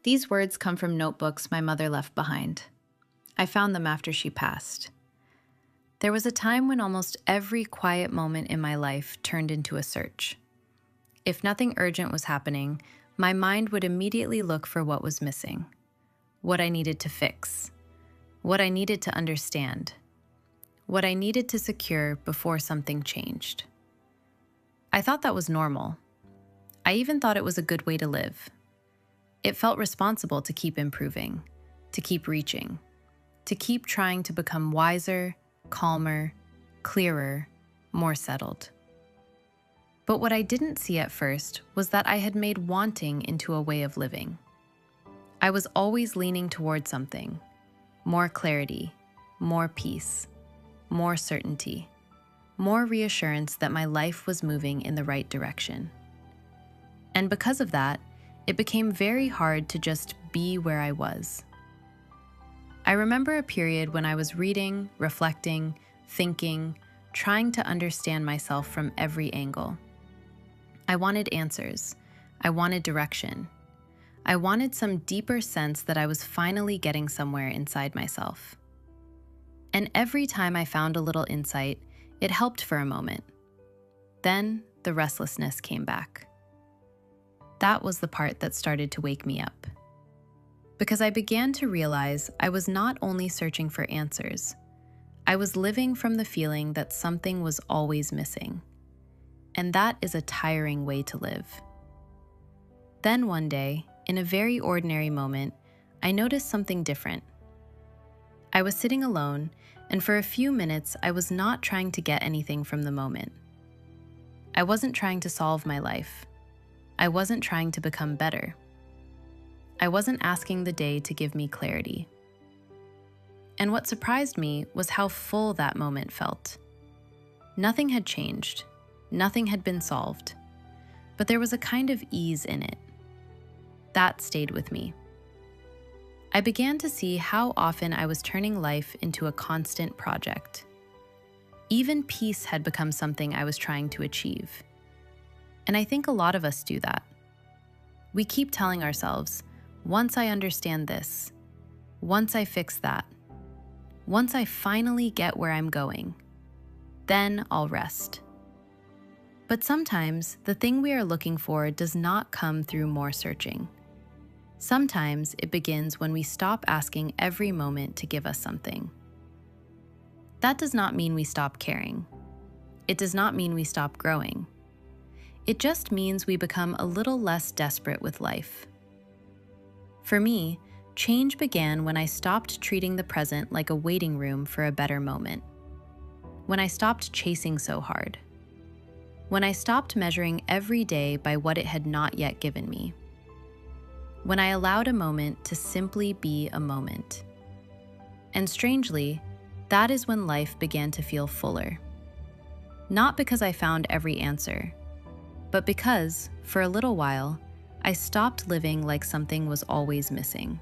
These words come from notebooks my mother left behind. I found them after she passed. There was a time when almost every quiet moment in my life turned into a search. If nothing urgent was happening, my mind would immediately look for what was missing, what I needed to fix, what I needed to understand, what I needed to secure before something changed. I thought that was normal. I even thought it was a good way to live. It felt responsible to keep improving, to keep reaching, to keep trying to become wiser, calmer, clearer, more settled. But what I didn't see at first was that I had made wanting into a way of living. I was always leaning toward something, more clarity, more peace, more certainty, more reassurance that my life was moving in the right direction. And because of that, it became very hard to just be where I was. I remember a period when I was reading, reflecting, thinking, trying to understand myself from every angle. I wanted answers. I wanted direction. I wanted some deeper sense that I was finally getting somewhere inside myself. And every time I found a little insight, it helped for a moment. Then the restlessness came back. That was the part that started to wake me up. Because I began to realize I was not only searching for answers, I was living from the feeling that something was always missing. And that is a tiring way to live. Then one day, in a very ordinary moment, I noticed something different. I was sitting alone, and for a few minutes, I was not trying to get anything from the moment. I wasn't trying to solve my life. I wasn't trying to become better. I wasn't asking the day to give me clarity. And what surprised me was how full that moment felt. Nothing had changed. Nothing had been solved. But there was a kind of ease in it. That stayed with me. I began to see how often I was turning life into a constant project. Even peace had become something I was trying to achieve. And I think a lot of us do that. We keep telling ourselves, once I understand this, once I fix that, once I finally get where I'm going, then I'll rest. But sometimes the thing we are looking for does not come through more searching. Sometimes it begins when we stop asking every moment to give us something. That does not mean we stop caring. It does not mean we stop growing. It just means we become a little less desperate with life. For me, change began when I stopped treating the present like a waiting room for a better moment. When I stopped chasing so hard. When I stopped measuring every day by what it had not yet given me. When I allowed a moment to simply be a moment. And strangely, that is when life began to feel fuller. Not because I found every answer, but because, for a little while, I stopped living like something was always missing.